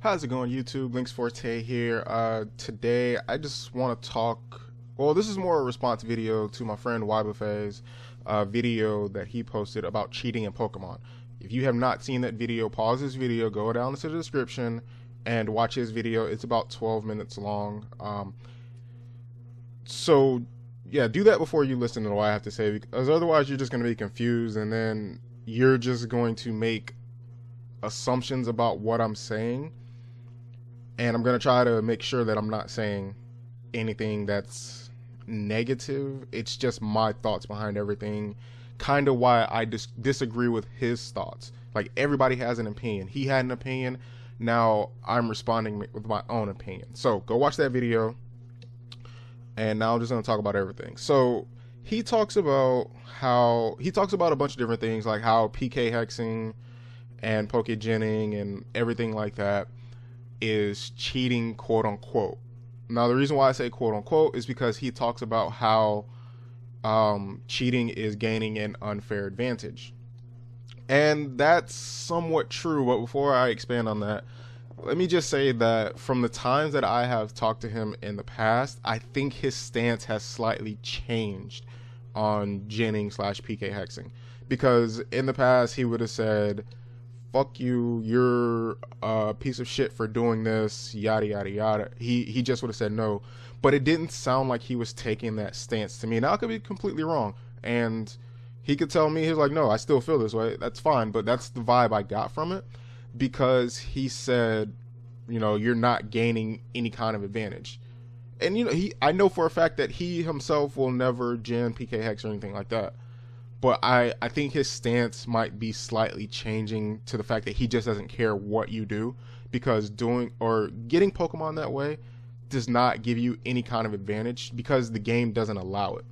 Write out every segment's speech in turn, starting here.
How's it going, YouTube? Links Forte here. Today, I just want to talk. Well, this is more a response video to my friend Whybuffet's video that he posted about cheating in Pokemon. If you have not seen that video, pause this video, go down to the description, and watch his video. It's about 12 minutes long. So, yeah, do that before you listen to what I have to say, because otherwise you're just going to be confused, and then you're just going to make assumptions about what I'm saying. And I'm going to try to make sure that I'm not saying anything that's negative. It's just my thoughts behind everything. Kind of why I disagree with his thoughts. Like, everybody has an opinion. He had an opinion. Now I'm responding with my own opinion. So go watch that video. And now I'm just going to talk about everything. So he talks about a bunch of different things, like how PK hexing and Pokegening and everything like that is cheating, quote unquote. Now, the reason why I say quote unquote is because he talks about how cheating is gaining an unfair advantage. And that's somewhat true, but before I expand on that, let me just say that from the times that I have talked to him in the past, I think his stance has slightly changed on ginning / PK hexing. Because in the past, he would have said, fuck you, you're a piece of shit for doing this, yada yada yada. He just would have said no, but it didn't sound like he was taking that stance to me. Now I could be completely wrong, and he could tell me, he's like, no, I still feel this way, that's fine, but that's the vibe I got from it, because he said, you know, you're not gaining any kind of advantage. And you know, I know for a fact that he himself will never gen PK hex or anything like that. But I think his stance might be slightly changing to the fact that he just doesn't care what you do, because doing or getting Pokemon that way does not give you any kind of advantage because the game doesn't allow it.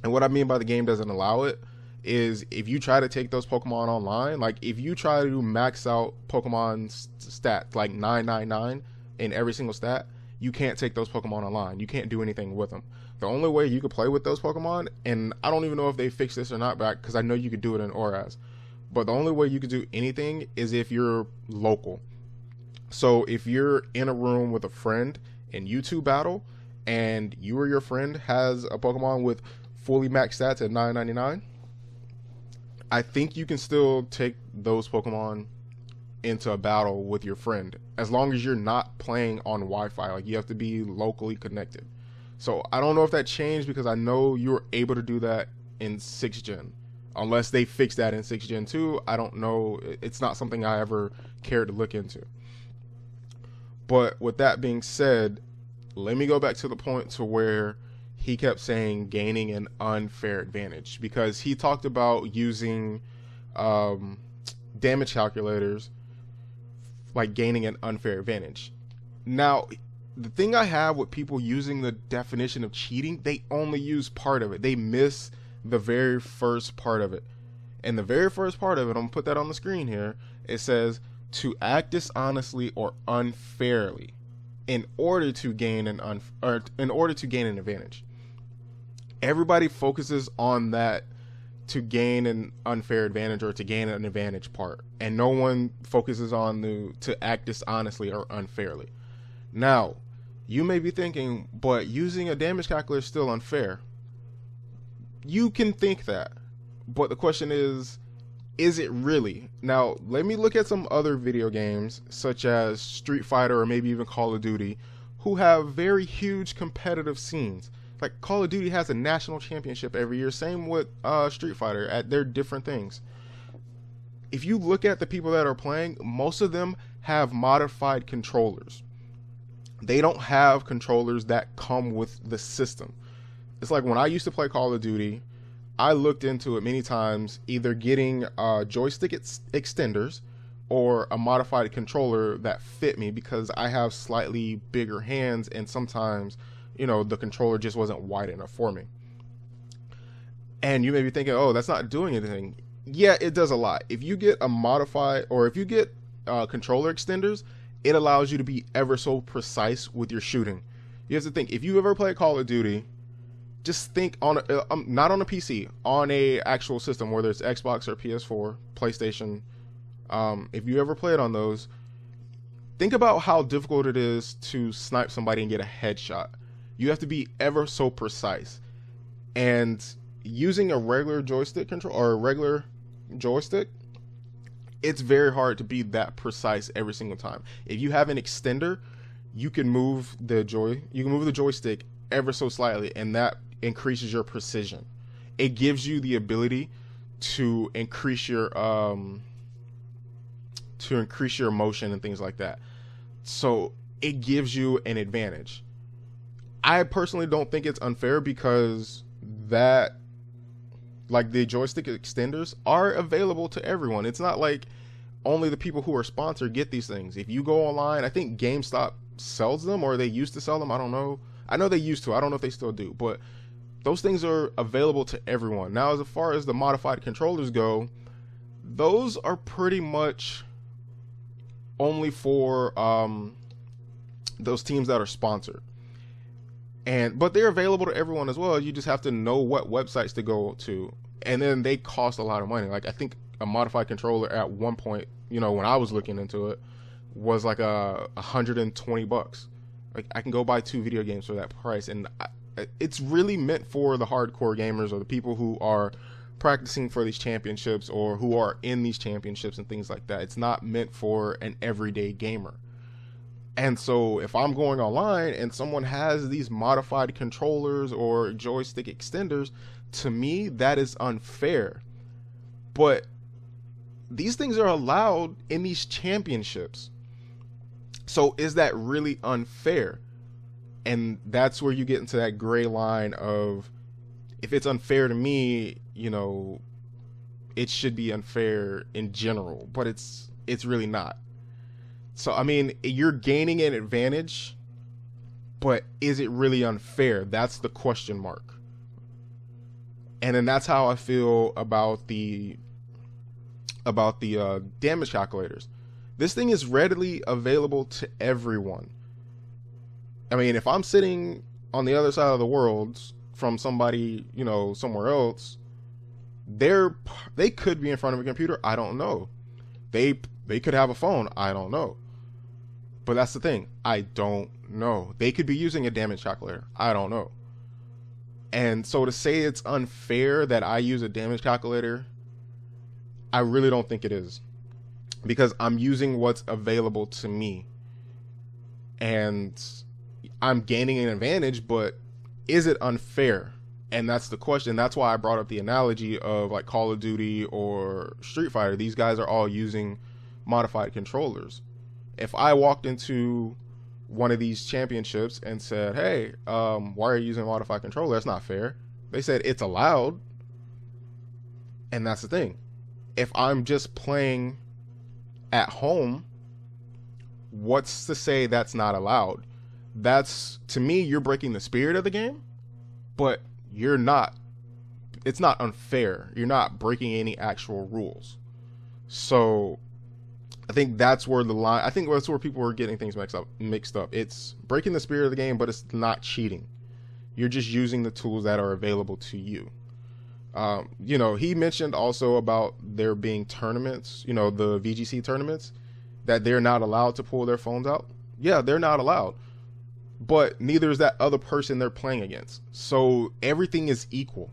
And what I mean by the game doesn't allow it is if you try to take those Pokemon online, like if you try to max out Pokemon stats like 999 in every single stat, you can't take those Pokemon online. You can't do anything with them. The only way you could play with those Pokemon, and I don't even know if they fixed this or not, because I know you could do it in Auras, but the only way you could do anything is if you're local. So if you're in a room with a friend and you two battle, and you or your friend has a Pokemon with fully maxed stats at 999, I think you can still take those Pokemon into a battle with your friend, as long as you're not playing on Wi-Fi. Like, you have to be locally connected. So I don't know if that changed, because I know you were able to do that in 6th gen. Unless they fixed that in 6th gen too, I don't know. It's not something I ever cared to look into. But with that being said, let me go back to the point to where he kept saying gaining an unfair advantage, because he talked about using damage calculators, like gaining an unfair advantage. Now, the thing I have with people using the definition of cheating, they only use part of it. They miss the very first part of it. And the very first part of it, I'm going to put that on the screen here. It says to act dishonestly or unfairly in order to gain an advantage. Everybody focuses on that, to gain an unfair advantage or to gain an advantage part, and no one focuses on the to act dishonestly or unfairly. Now, you may be thinking, but using a damage calculator is still unfair. You can think that, but the question is it really? Now, let me look at some other video games, such as Street Fighter or maybe even Call of Duty, who have very huge competitive scenes. Like, Call of Duty has a national championship every year, same with Street Fighter, at their different things. If you look at the people that are playing, most of them have modified controllers. They don't have controllers that come with the system. It's like when I used to play Call of Duty, I looked into it many times, either getting joystick extenders or a modified controller that fit me, because I have slightly bigger hands, and sometimes, you know, the controller just wasn't wide enough for me. And you may be thinking, oh, that's not doing anything. Yeah, it does a lot. If you get a modified, or if you get controller extenders, it allows you to be ever so precise with your shooting. You have to think, if you ever play Call of Duty, just think on not on a PC, on a actual system, whether it's Xbox or PS4, PlayStation. If you ever played on those, think about how difficult it is to snipe somebody and get a headshot. You have to be ever so precise. And using a regular joystick control or a regular joystick, it's very hard to be that precise every single time. If you have an extender, you can move the joystick ever so slightly, and that increases your precision. It gives you the ability to increase your motion and things like that. So it gives you an advantage. I personally don't think it's unfair because that, like, the joystick extenders are available to everyone. It's not like only the people who are sponsored get these things. If you go online, I think GameStop sells them, or they used to sell them. I don't know. I know they used to. I don't know if they still do, but those things are available to everyone. Now, as far as the modified controllers go, those are pretty much only for those teams that are sponsored. But they're available to everyone as well. You just have to know what websites to go to. And then they cost a lot of money. Like, I think a modified controller at one point, when I was looking into it, was like $120. Like, I can go buy 2 video games for that price. And it's really meant for the hardcore gamers or the people who are practicing for these championships or who are in these championships and things like that. It's not meant for an everyday gamer. And so if I'm going online and someone has these modified controllers or joystick extenders, to me, that is unfair. But these things are allowed in these championships. So is that really unfair? And that's where you get into that gray line of, if it's unfair to me, it should be unfair in general, but it's really not. So, I mean, you're gaining an advantage, but is it really unfair? That's the question mark. And then that's how I feel about the damage calculators. This thing is readily available to everyone. I mean, if I'm sitting on the other side of the world from somebody, somewhere else, they could be in front of a computer. I don't know. They could have a phone. I don't know. But that's the thing. I don't know. They could be using a damage calculator. I don't know. And so to say it's unfair that I use a damage calculator, I really don't think it is. Because I'm using what's available to me. And I'm gaining an advantage, but is it unfair? And that's the question. That's why I brought up the analogy of like Call of Duty or Street Fighter. These guys are all using modified controllers. If I walked into one of these championships and said, hey, why are you using a modified controller? That's not fair. They said it's allowed. And that's the thing. If I'm just playing at home, what's to say that's not allowed? That's, to me, you're breaking the spirit of the game, but you're not. It's not unfair. You're not breaking any actual rules. So I think that's where the line, I think that's where people are getting things mixed up. It's breaking the spirit of the game, but it's not cheating. You're just using the tools that are available to you. He mentioned also about there being tournaments, the VGC tournaments, that they're not allowed to pull their phones out. Yeah, they're not allowed. But neither is that other person they're playing against. So everything is equal.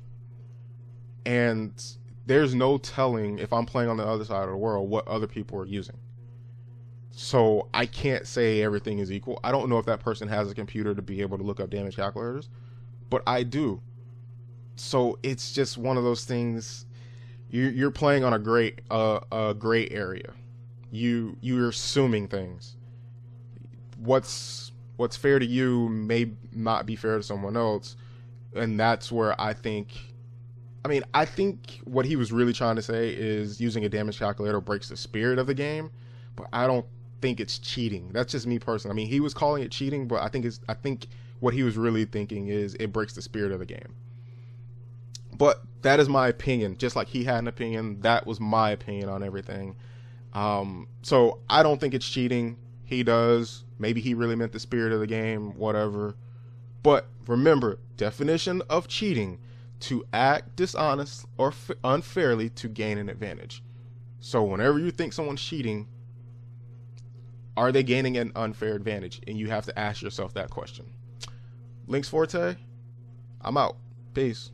And there's no telling, if I'm playing on the other side of the world, what other people are using. So I can't say everything is equal. I don't know if that person has a computer to be able to look up damage calculators, but I do. So it's just one of those things. You're playing on a gray area. You're assuming things. What's fair to you may not be fair to someone else, and that's where I think what he was really trying to say is using a damage calculator breaks the spirit of the game, but I don't think it's cheating. That's just me personally. I mean, he was calling it cheating, but I think what he was really thinking is it breaks the spirit of the game. But that is my opinion. Just like he had an opinion, that was my opinion on everything. So I don't think it's cheating. He does. Maybe he really meant the spirit of the game, whatever. But remember, definition of cheating: to act dishonest or unfairly to gain an advantage. So whenever you think someone's cheating, Are they gaining an unfair advantage? And you have to ask yourself that question. Link's Forte, I'm out. Peace.